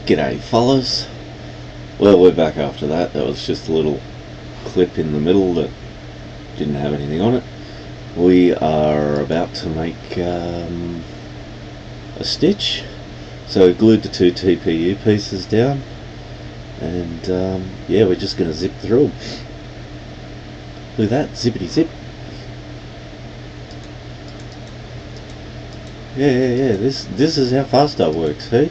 G'day fellas. Well, we're back after that. That was just a little clip in the middle that didn't have anything on it. We are about to make a stitch. So glued the two TPU pieces down, and yeah, we're just going to zip through them. Look at that, zippity zip. Yeah. This is how fast that works, hey?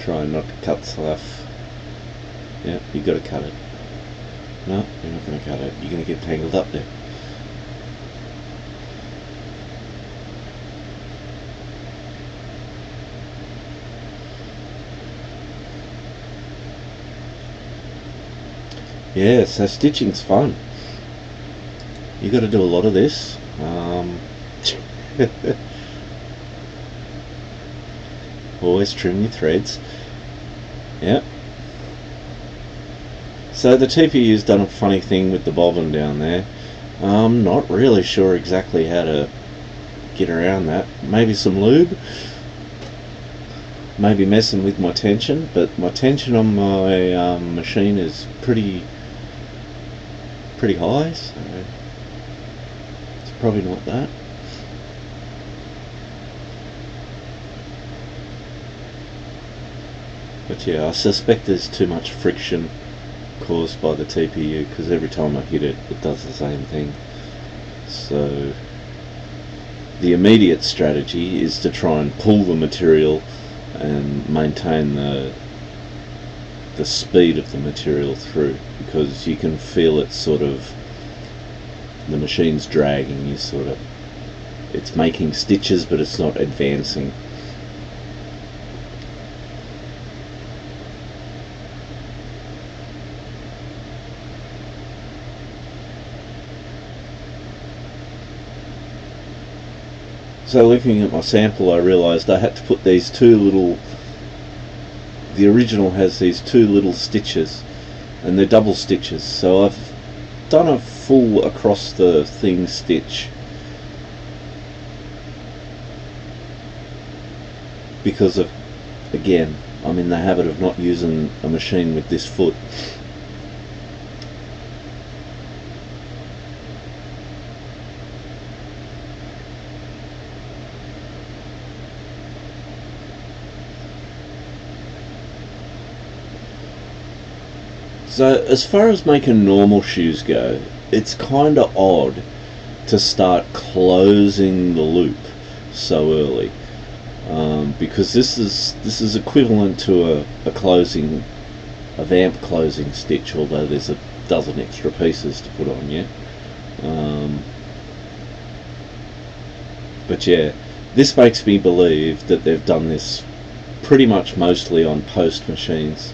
Try not to cut stuff. Yeah, you got to cut it. No, you're not going to cut it. You're going to get tangled up there. Yeah, so stitching's fun. You got to do a lot of this. Always trim your threads. Yeah. So the TPU's done a funny thing with the bobbin down there. I'm not really sure exactly how to get around that. Maybe some lube. Maybe messing with my tension, but my tension on my machine is pretty high, so it's probably not that. But yeah, I suspect there's too much friction caused by the TPU, because every time I hit it, it does the same thing. So the immediate strategy is to try and pull the material and maintain the speed of the material through, because you can feel it sort of, the machine's dragging you, sort of, it's making stitches but it's not advancing. So looking at my sample, I realised I had to put these two little, the original has these two little stitches, and they're double stitches, so I've done a full across the thing stitch because of, again, I'm in the habit of not using a machine with this foot. So as far as making normal shoes go, it's kind of odd to start closing the loop so early, because this is equivalent to a closing, a vamp closing stitch, although there's a dozen extra pieces to put on yet. But yeah, this makes me believe that they've done this pretty much mostly on post machines.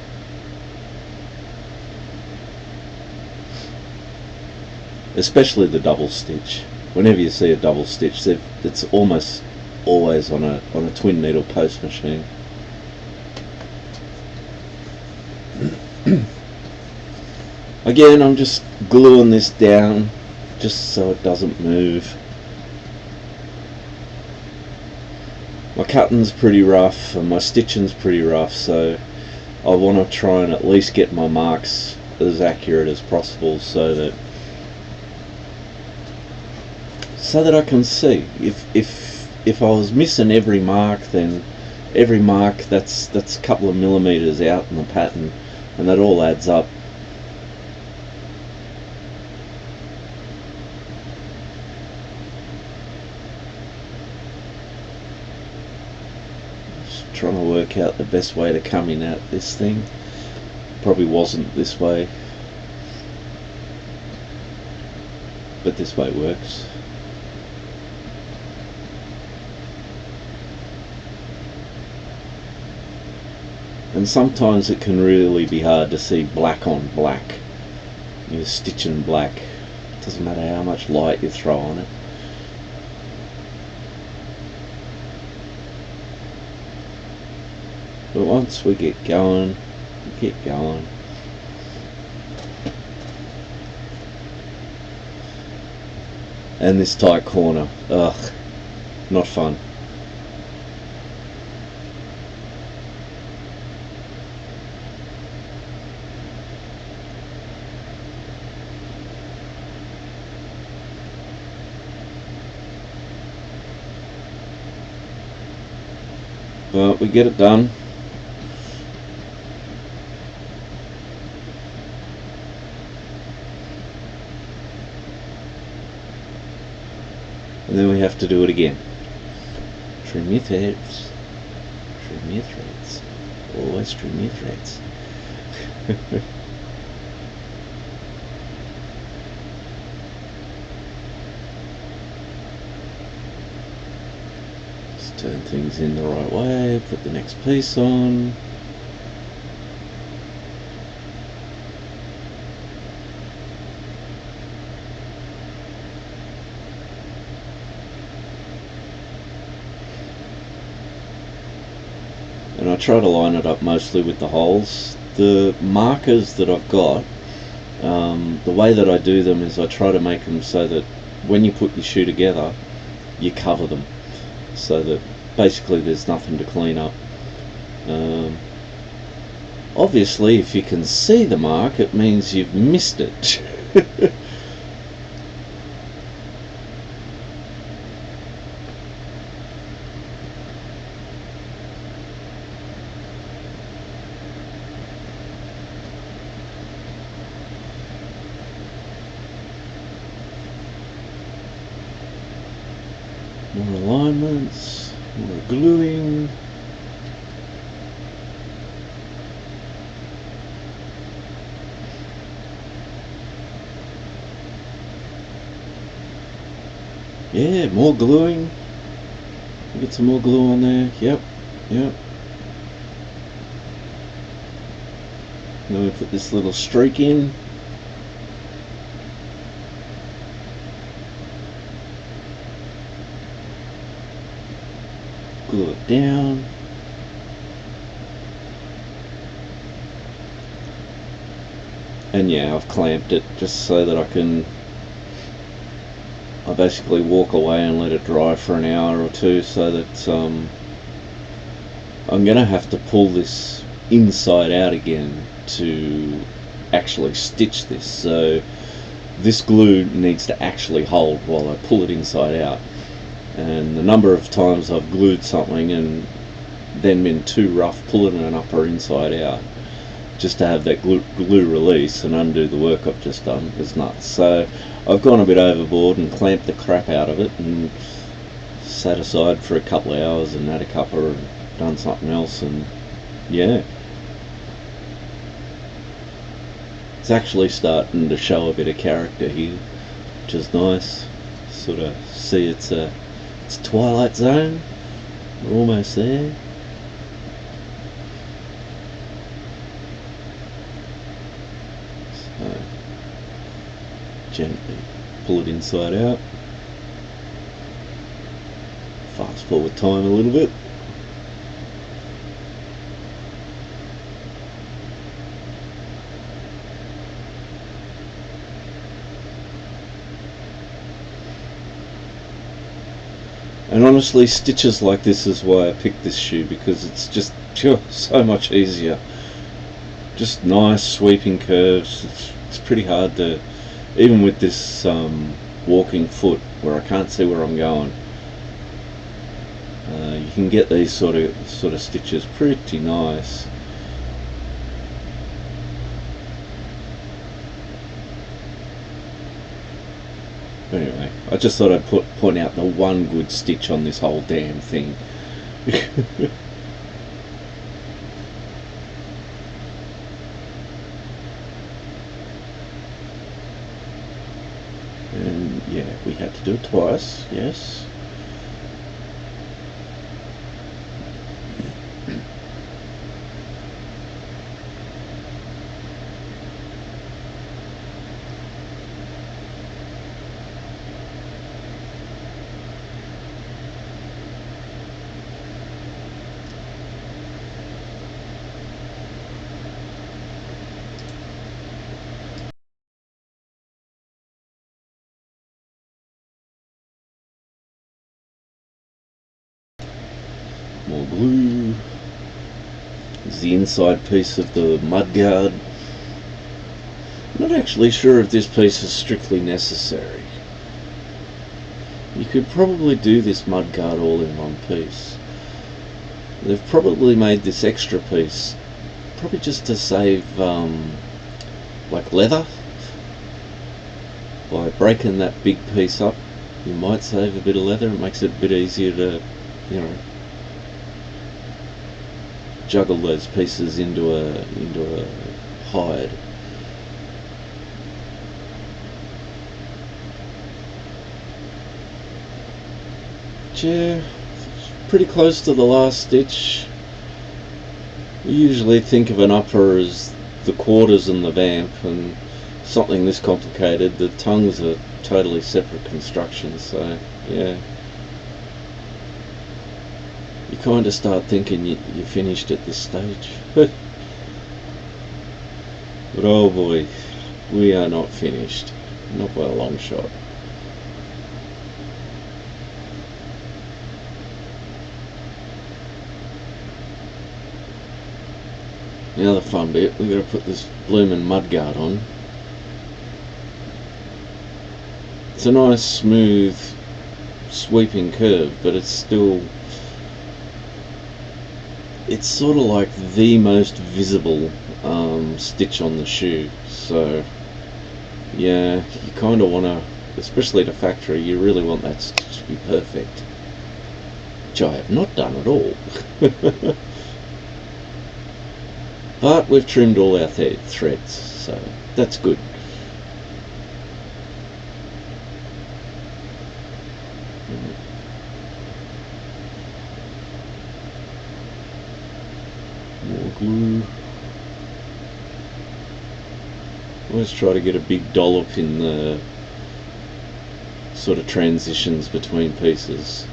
Especially the double stitch. Whenever you see a double stitch, it's almost always on a twin needle post machine. Again, I'm just gluing this down just so it doesn't move. My cutting's pretty rough and my stitching's pretty rough, so I want to try and at least get my marks as accurate as possible, so that I can see if I was missing every mark, then every mark that's a couple of millimeters out in the pattern, and that all adds up. Just trying to work out the best way to come in at this thing. Probably wasn't this way, but this way works. And sometimes it can really be hard to see black on black. You're stitching black. It doesn't matter how much light you throw on it. But once we get going, and this tight corner, ugh, Not fun. But we get it done. And then we have to do it again. Trim your threads. Trim your threads. Always trim your threads. Just turn things in the right way. Put the next piece on. And I try to line it up mostly with the holes. The markers that I've got, the way that I do them is I try to make them so that when you put your shoe together, you cover them, so that basically there's nothing to clean up. Obviously, if you can see the mark, it means you've missed it. More alignments, more gluing. Yeah, more gluing. Get some more glue on there. Yep, yep. Then we put this little streak in. Glue it down. And yeah, I've clamped it just so that I basically walk away and let it dry for an hour or two, so that I'm going to have to pull this inside out again to actually stitch this. So this glue needs to actually hold while I pull it inside out. And the number of times I've glued something and then been too rough pulling it up or inside out just to have that glue release and undo the work I've just done is nuts. So I've gone a bit overboard and clamped the crap out of it and sat aside for a couple of hours and had a cuppa and done something else, and yeah, it's actually starting to show a bit of character here, which is nice. Sort of see it's Twilight Zone. We're almost there. So gently pull it inside out. Fast forward time a little bit. And honestly, stitches like this is why I picked this shoe, because it's just so much easier. Just nice sweeping curves. It's pretty hard to, even with this walking foot where I can't see where I'm going, you can get these sort of stitches pretty nice. But anyway, I just thought I'd point out the one good stitch on this whole damn thing. And yeah, we had to do it twice, yes. glue. Is the inside piece of the mudguard. Not actually sure if this piece is strictly necessary. You could probably do this mudguard all in one piece. They've probably made this extra piece probably just to save like leather. By breaking that big piece up, you might save a bit of leather. It makes it a bit easier to, you know, juggle those pieces into a hide. Yeah, pretty close to the last stitch. We usually think of an upper as the quarters and the vamp, and something this complicated, the tongues are totally separate constructions, so yeah. You kind of start thinking you're finished at this stage. But oh boy, we are not finished. Not by a long shot. Now the fun bit, we've got to put this bloomin' mudguard on. It's a nice smooth sweeping curve, but it's still, it's sort of like the most visible stitch on the shoe, so yeah, you kind of want to, especially at a factory, you really want that stitch to be perfect, which I have not done at all. But we've trimmed all our threads, so that's good. More glue. Always try to get a big dollop in the sort of transitions between pieces.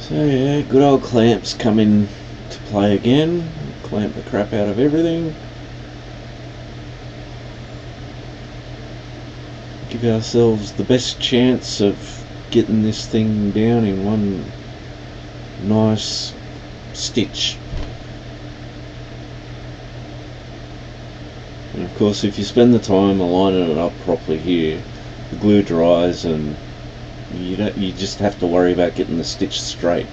So yeah, good old clamps come in to play again. Clamp the crap out of everything. Give ourselves the best chance of getting this thing down in one nice stitch. And of course, if you spend the time aligning it up properly here, the glue dries and you just have to worry about getting the stitch straight.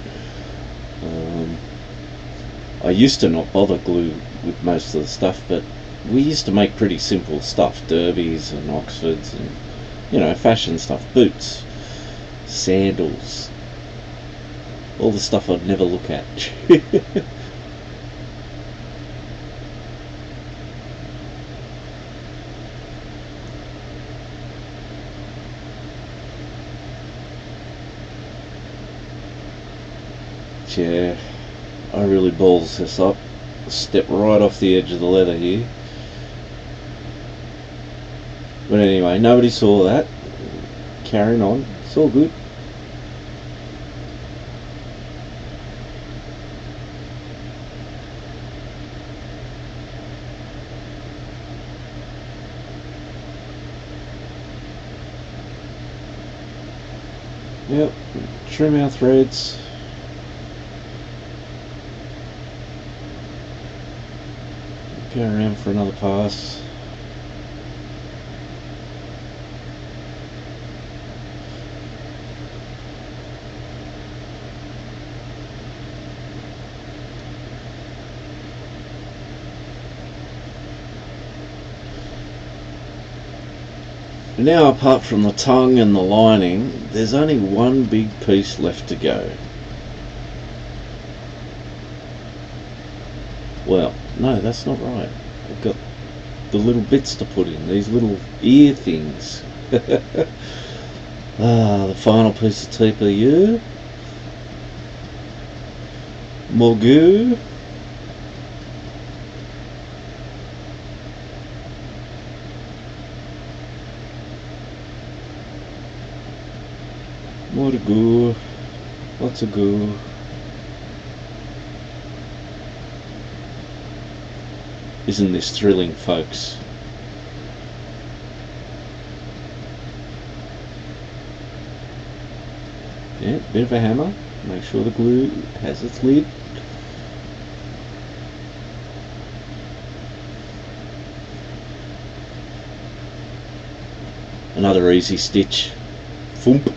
I used to not bother glue with most of the stuff, but we used to make pretty simple stuff, derbies and Oxfords and, you know, fashion stuff, boots, sandals, all the stuff I'd never look at. Yeah, I really balls this up. Step right off the edge of the leather here. But anyway, nobody saw that. Carrying on, it's all good. Yep, trim our threads. Go around for another pass. Now, apart from the tongue and the lining, there's only one big piece left to go. Well, no, that's not right. I've got the little bits to put in, these little ear things. The final piece of TPU. More goo. lot of goo. Lots of goo. Isn't this thrilling, folks? Yeah, bit of a hammer. Make sure the glue has its lid. Another easy stitch. Thump.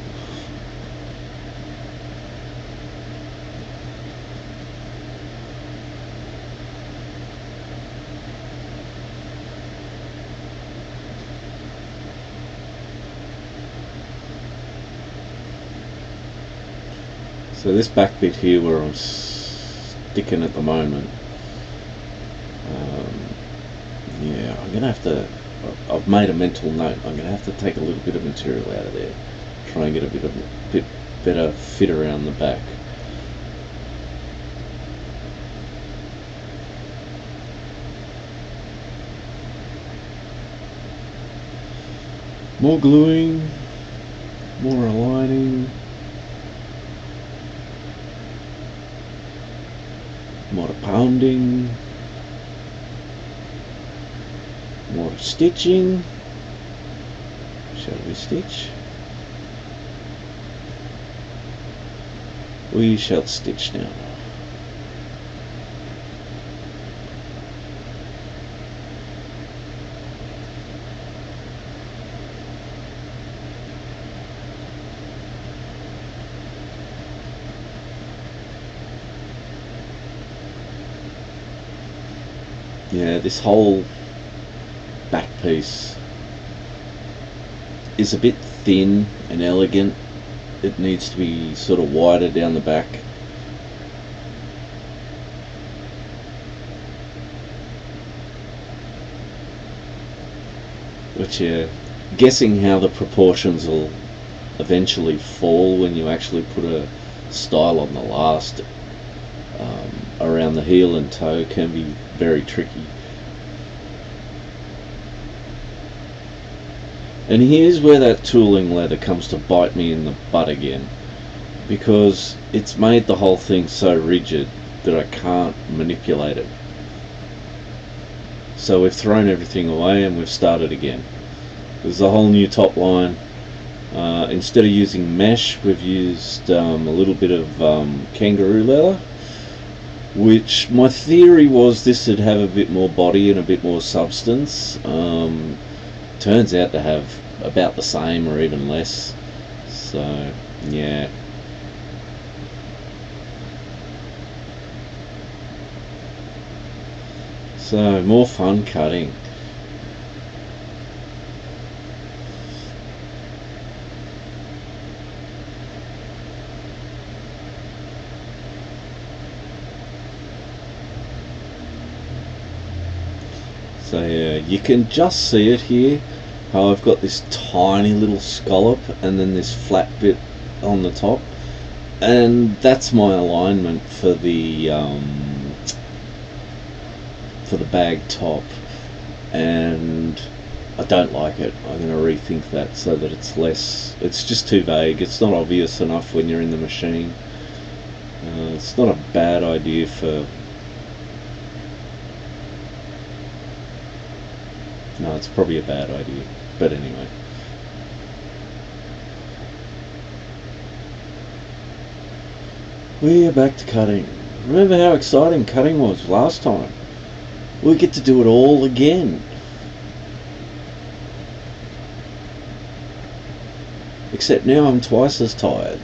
So this back bit here where I'm sticking at the moment, yeah, I'm going to have to, I've made a mental note, I'm going to have to take a little bit of material out of there, try and get a bit better fit around the back. More gluing, more aligning. More pounding, more stitching. Shall we stitch? We shall stitch now. Yeah, this whole back piece is a bit thin and elegant. It needs to be sort of wider down the back. But yeah, guessing how the proportions will eventually fall when you actually put a style on the last around the heel and toe can be very tricky. And here's where that tooling leather comes to bite me in the butt again, because it's made the whole thing so rigid that I can't manipulate it. So we've thrown everything away and we've started again. There's a whole new top line. Instead of using mesh, we've used a little bit of kangaroo leather, which my theory was this would have a bit more body and a bit more substance. Turns out to have about the same or even less. So yeah. So more fun cutting. So yeah, you can just see it here, how I've got this tiny little scallop and then this flat bit on the top, and that's my alignment for the bag top, and I don't like it. I'm going to rethink that so that it's less, it's just too vague, it's not obvious enough when you're in the machine. It's not a bad idea for, no, it's probably a bad idea, but anyway. We're back to cutting. Remember how exciting cutting was last time? We get to do it all again. Except now I'm twice as tired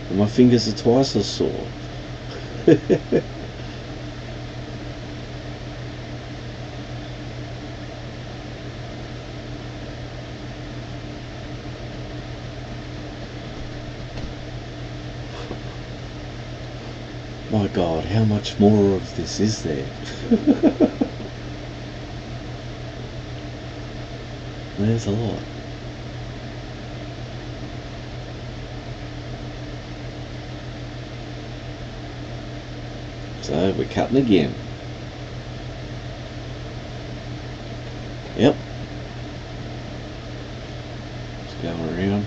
and my fingers are twice as sore. My God, how much more of this is there? There's a lot. So we're cutting again. Yep. Just going around.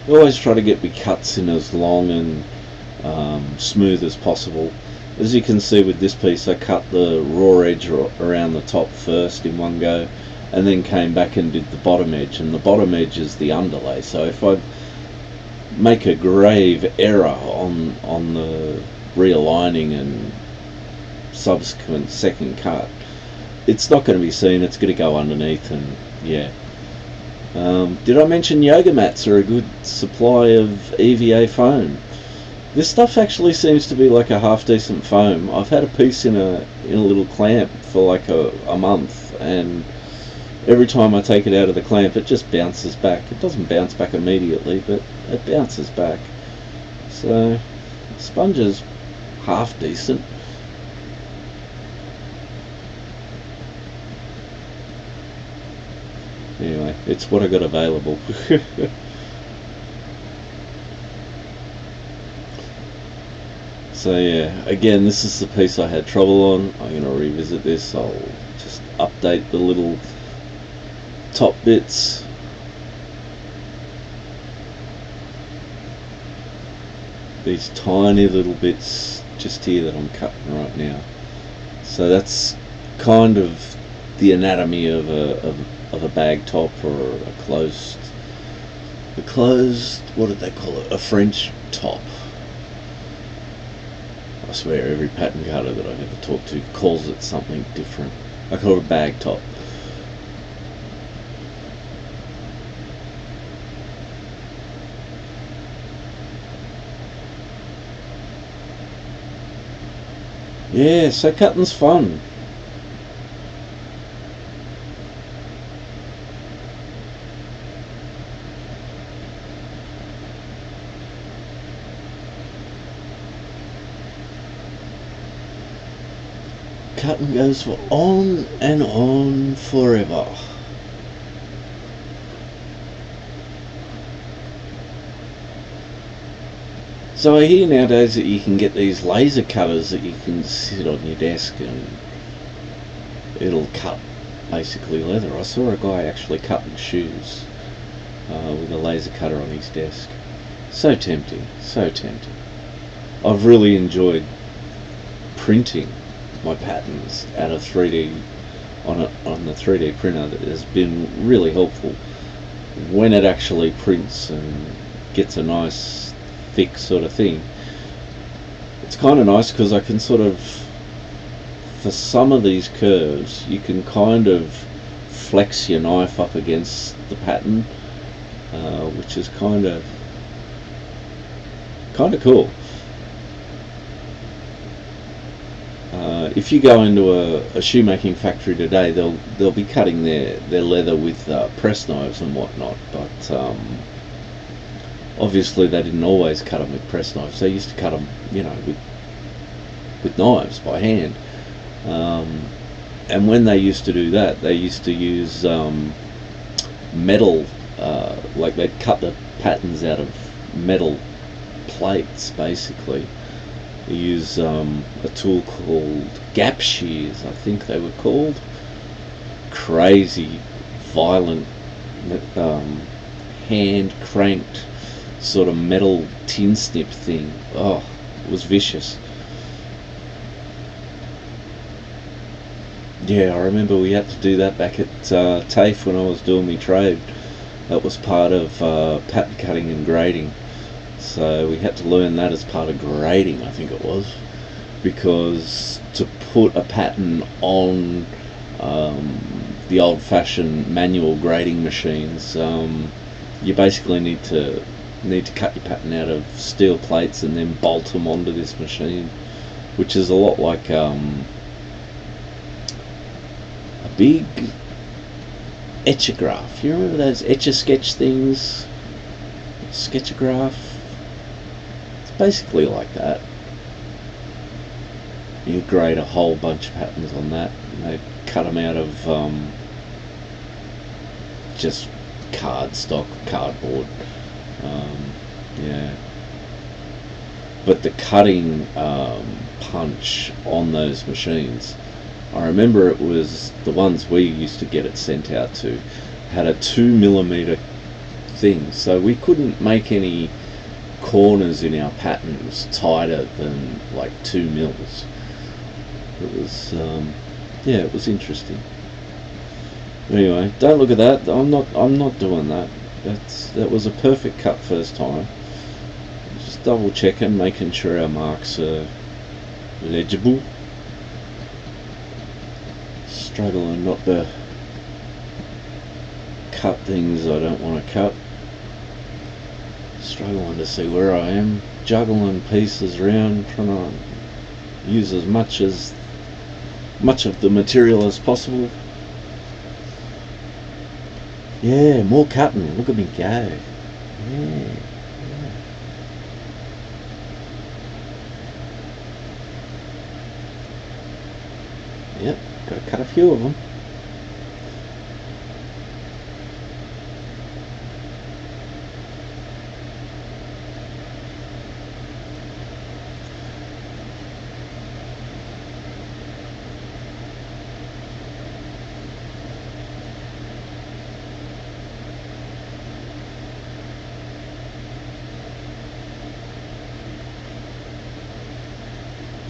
I always try to get my cuts in as long and smooth as possible. As you can see with this piece, I cut the raw edge around the top first in one go, and then came back and did the bottom edge, and the bottom edge is the underlay. So if I make a grave error on the realigning and subsequent second cut, it's not going to be seen, it's going to go underneath. And yeah. Did I mention yoga mats are a good supply of EVA foam? This stuff actually seems to be like a half decent foam. I've had a piece in a little clamp for like a month, and every time I take it out of the clamp it just bounces back. It doesn't bounce back immediately, but it bounces back. So sponge is half decent. Anyway, it's what I got available. So yeah, again, this is the piece I had trouble on. I'm going to revisit this. I'll just update the little top bits. These tiny little bits just here that I'm cutting right now. So that's kind of the anatomy of a bag top, or a closed, what did they call it? A French top. I swear every pattern cutter that I've ever talked to calls it something different. I call it a bag top. Yeah, so cutting's fun. Cutting goes for on and on forever. So I hear nowadays that you can get these laser cutters that you can sit on your desk and it'll cut basically leather. I saw a guy actually cutting shoes with a laser cutter on his desk. So tempting, so tempting. I've really enjoyed printing my patterns out of 3D on the 3D printer. That has been really helpful when it actually prints and gets a nice thick sort of thing. It's kind of nice because I can sort of, for some of these curves, you can kind of flex your knife up against the pattern, which is kind of cool. If you go into a shoemaking factory today, they'll be cutting their leather with press knives and whatnot, but obviously they didn't always cut them with press knives. They used to cut them, with knives by hand. And when they used to do that, they used to use metal, like they'd cut the patterns out of metal plates, basically. They use a tool called gap shears, I think they were called. Crazy, violent, hand cranked sort of metal tin snip thing. Oh, it was vicious. Yeah, I remember we had to do that back at TAFE when I was doing my trade. That was part of pattern cutting and grading. So we had to learn that as part of grading, I think it was, because to put a pattern on the old-fashioned manual grading machines, you basically need to cut your pattern out of steel plates and then bolt them onto this machine, which is a lot like a big etchograph. You remember those Etch-a-Sketch things? Sketchograph? Basically like that. You grade a whole bunch of patterns on that, and they cut them out of just cardboard. Yeah. But the cutting punch on those machines, I remember it was the ones we used to get it sent out to, had a 2mm things, so we couldn't make any corners in our patterns tighter than like 2 mils. It was yeah, it was interesting. Anyway, don't look at that. I'm not doing that. That was a perfect cut first time. Just double checking, making sure our marks are legible. Struggling not to cut things I don't want to cut. Struggling to see where I am. Juggling pieces around, trying to use as much of the material as possible. Yeah, more cutting. Look at me go. Yeah. Yep, got to cut a few of them.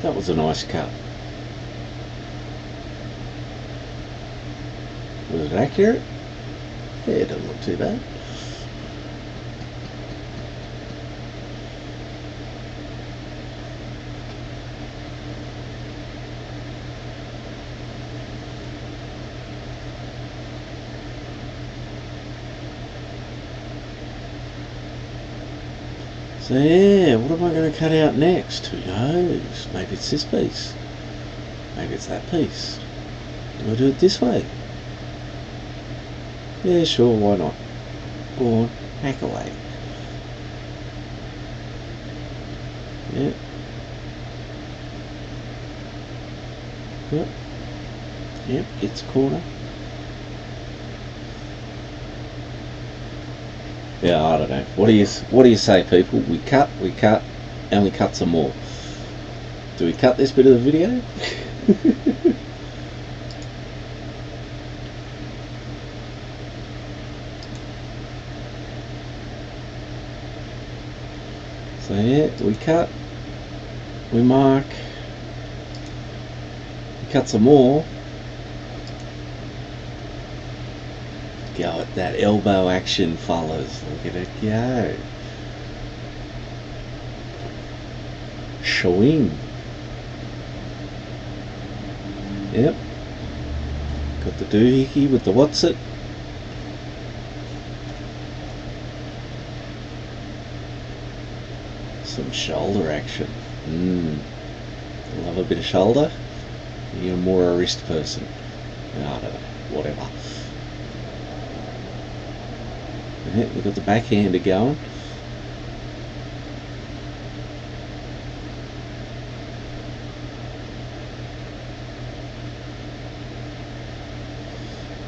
That was a nice cut. Was it accurate? Yeah, it doesn't look too bad. So yeah, what am I going to cut out next? Who knows? Maybe it's this piece. Maybe it's that piece. Do I do it this way? Yeah, sure, why not? Go on, hack away. Yep. Yep. Yep, gets a corner. Yeah, I don't know. What do you say, people? We cut, and we cut some more. Do we cut this bit of the video? So yeah, we cut, we mark, we cut some more. Go at that elbow action, fellas. Look at it go. Swing. Yep. Got the doohickey with the what's it. Some shoulder action. Love a bit of shoulder. You're more a wrist person. I don't know. Whatever. Yeah, we've got the backhander going.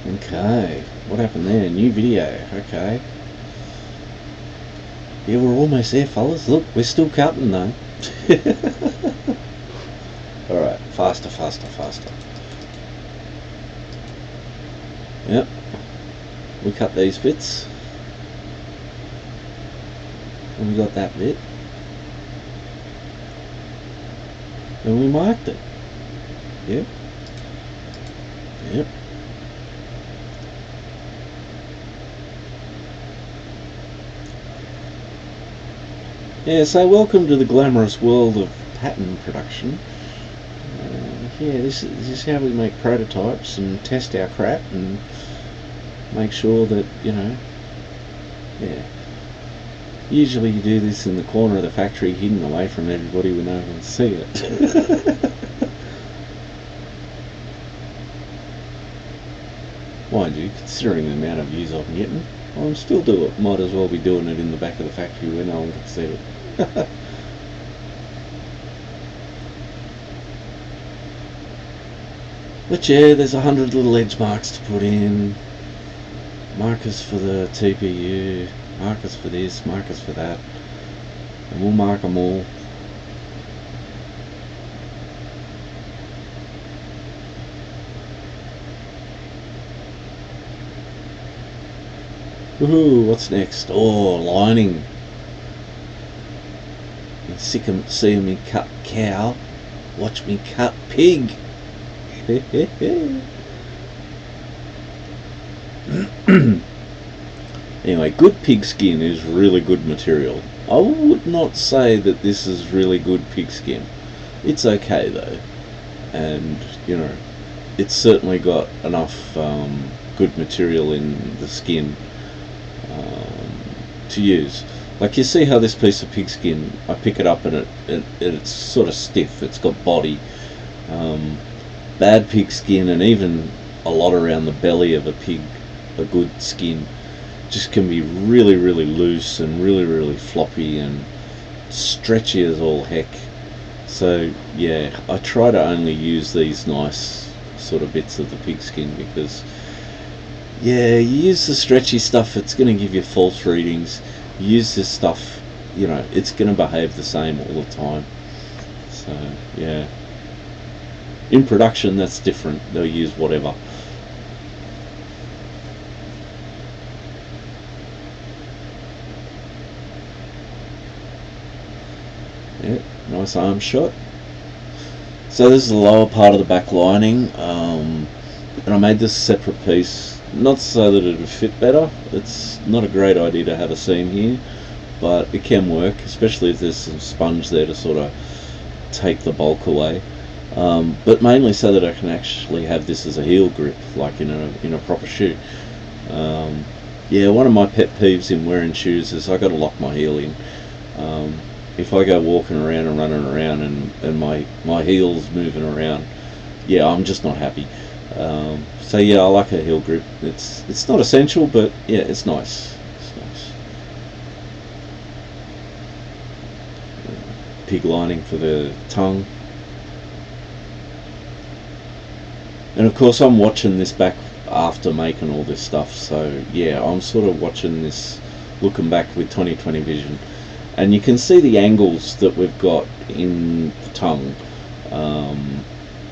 Okay, what happened there? New video. Okay. Yeah, we're almost there, fellas. Look, we're still cutting though. Alright, faster. Yep. We cut these bits. And we got that bit. And we marked it. Yep. Yep. Yeah, so welcome to the glamorous world of pattern production. Yeah, this is how we make prototypes and test our crap and make sure that, you know, yeah. Usually you do this in the corner of the factory, hidden away from everybody when no one can see it. Mind you, considering the amount of views I'm getting, I'll still do it. Might as well be doing it in the back of the factory where no one can see it. But yeah, there's 100 little edge marks to put in. Markers for the TPU. Markers for this, markers for that, and we'll mark them all. Woohoo, what's next? Oh, lining. You're sick of seeing me cut cow. Watch me cut pig. Anyway, good pig skin is really good material. I would not say that this is really good pig skin. It's okay though, and you know, it's certainly got enough good material in the skin to use. Like you see how this piece of pig skin, I pick it up and it's sort of stiff. It's got body. Bad pig skin, and even a lot around the belly of a pig, a good skin, just can be really, really loose and really, really floppy and stretchy as all heck. So yeah, I try to only use these nice sort of bits of the pig skin, because yeah, you use the stretchy stuff, it's going to give you false readings. You use this stuff, you know, it's going to behave the same all the time. So yeah, in production that's different, they'll use whatever. Yeah, nice arm shot. So this is the lower part of the back lining, and I made this separate piece, not so that it would fit better. It's not a great idea to have a seam here, but it can work, especially if there's some sponge there to sort of take the bulk away. But mainly so that I can actually have this as a heel grip, like in a proper shoe. Yeah, one of my pet peeves in wearing shoes is I got to lock my heel in. If I go walking around and running around and my heel's moving around, yeah, I'm just not happy. So yeah, I like a heel grip. It's not essential, but yeah, it's nice. It's nice. Pig lining for the tongue. And of course I'm watching this back after making all this stuff, so yeah, I'm sort of watching this, looking back with 20/20 vision. And you can see the angles that we've got in the tongue,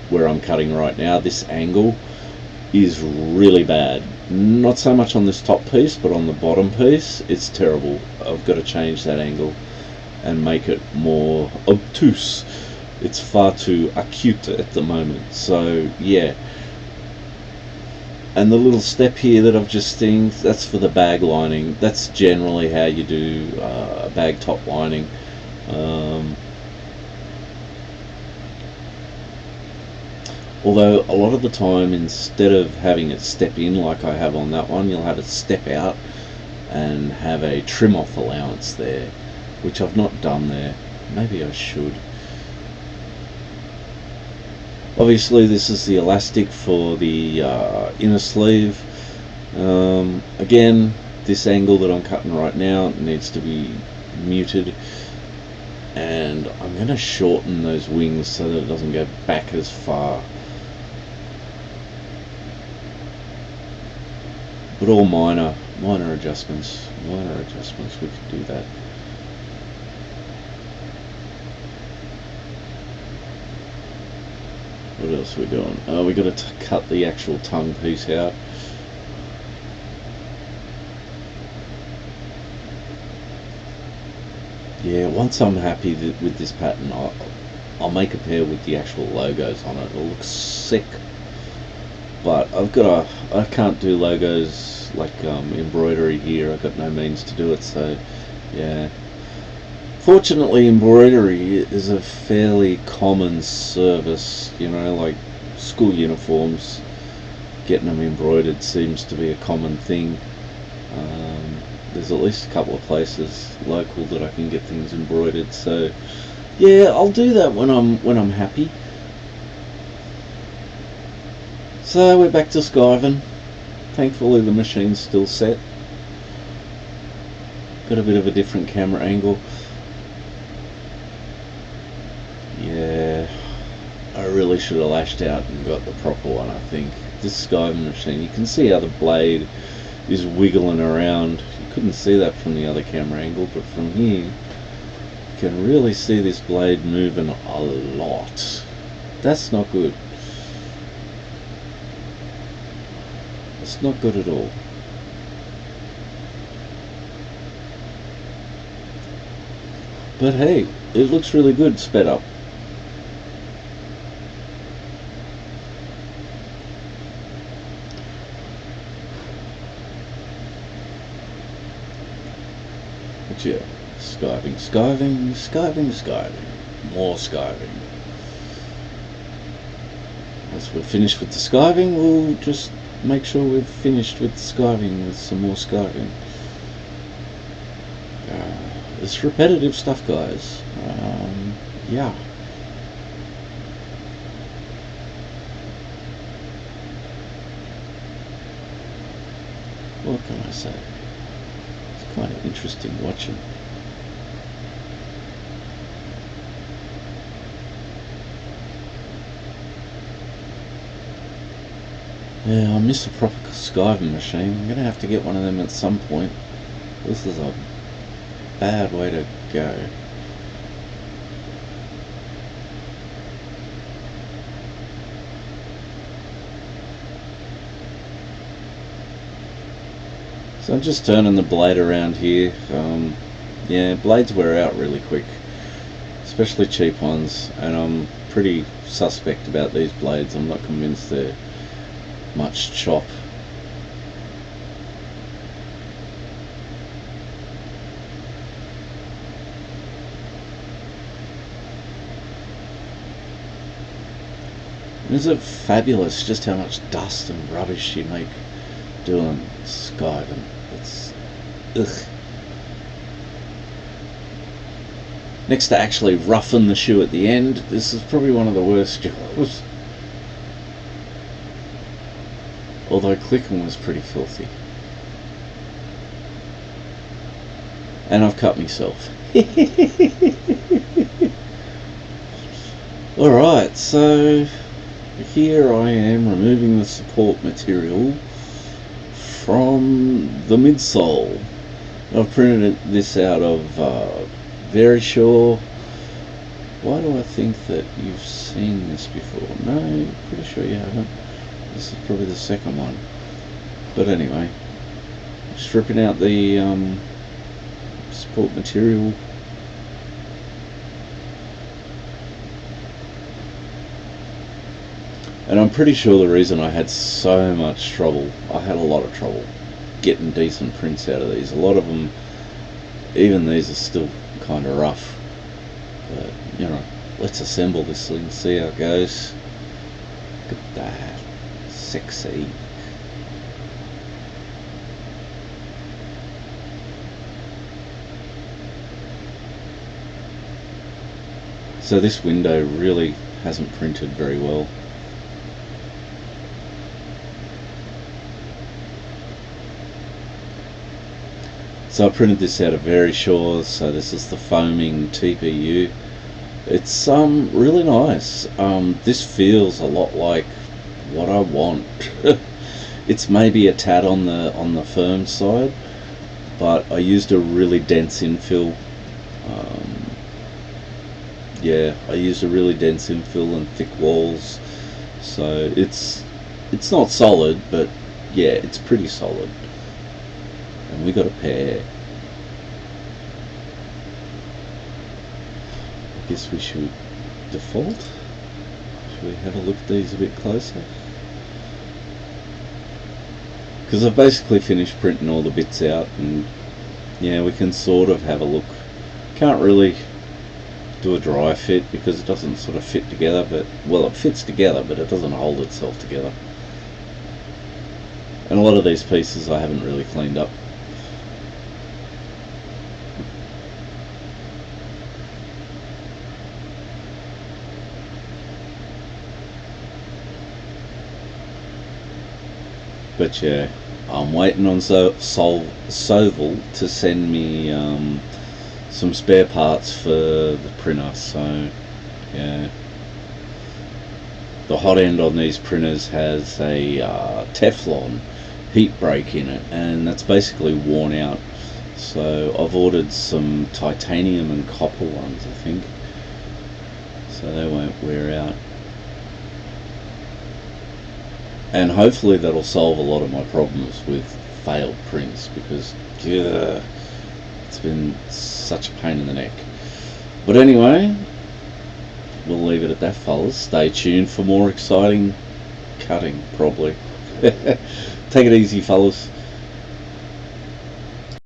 where I'm cutting right now. This angle is really bad. Not so much on this top piece, but on the bottom piece, it's terrible. I've got to change that angle and make it more obtuse. It's far too acute at the moment, so yeah. And the little step here that I've just seen, that's for the bag lining. That's generally how you do a bag top lining. Although a lot of the time, instead of having it step in like I have on that one, you'll have it step out and have a trim off allowance there, which I've not done there. Maybe I should. Obviously this is the elastic for the inner sleeve. Again, this angle that I'm cutting right now needs to be muted, and I'm going to shorten those wings so that it doesn't go back as far. But all minor adjustments. Minor adjustments, we can do that. What else are we doing? We got to cut the actual tongue piece out. Yeah, once I'm happy with this pattern, I'll make a pair with the actual logos on it. It'll look sick. But I can't do logos like embroidery here. I've got no means to do it, so yeah. Fortunately, embroidery is a fairly common service, you know, like school uniforms, getting them embroidered seems to be a common thing. There's at least a couple of places local that I can get things embroidered, so yeah, I'll do that when I'm happy. So we're back to skiving. Thankfully the machine's still set. Got a bit of a different camera angle. Yeah, I really should have lashed out and got the proper one, I think. This skiving machine, you can see how the blade is wiggling around. You couldn't see that from the other camera angle, but from here you can really see this blade moving a lot. That's not good. It's not good at all. But hey, it looks really good sped up. But yeah, skiving. More skiving. Once we're finished with the skiving, we'll just make sure we've finished with the skiving with some more skiving. It's repetitive stuff, guys. Yeah. What can I say? It's kind of interesting watching. Yeah, I miss a proper skiving machine. I'm going to have to get one of them at some point. This is a bad way to go. So I'm just turning the blade around here. Yeah, blades wear out really quick, especially cheap ones, and I'm pretty suspect about these blades. I'm not convinced they're much chop. Is it fabulous just how much dust and rubbish you make doing skiving? It's ugh. Next to actually roughing the shoe at the end, this is probably one of the worst jobs. Although clicking was pretty filthy. And I've cut myself. Alright, so here I am removing the support material from the midsole. I've printed this out of Very Sure. Why do I think that you've seen this before? No, pretty sure you haven't. This is probably the second one. But anyway, stripping out the support material. And I'm pretty sure the reason I had so much trouble, I had a lot of trouble getting decent prints out of these. A lot of them, even these are still kind of rough. But, you know, let's assemble this thing, see how it goes. Look at that. Sexy. So this window really hasn't printed very well. So I printed this out of Very Sure, so this is the foaming TPU. It's really nice. This feels a lot like what I want. It's maybe a tad on the firm side, but I used a really dense infill. Yeah, I used a really dense infill and thick walls, so it's not solid, but yeah, it's pretty solid. And we got a pair. I guess we should default. Should we have a look at these a bit closer? Because I've basically finished printing all the bits out, and yeah, we can sort of have a look. Can't really do a dry fit because it doesn't sort of fit together, but well, it fits together, but it doesn't hold itself together. And a lot of these pieces I haven't really cleaned up. But yeah, I'm waiting on Soval to send me some spare parts for the printer. So yeah, the hot end on these printers has a Teflon heat break in it, and that's basically worn out. So I've ordered some titanium and copper ones, I think, so they won't wear out. And hopefully that'll solve a lot of my problems with failed prints, because yeah, it's been such a pain in the neck. But anyway, we'll leave it at that, fellas. Stay tuned for more exciting cutting, probably. Take it easy, fellas.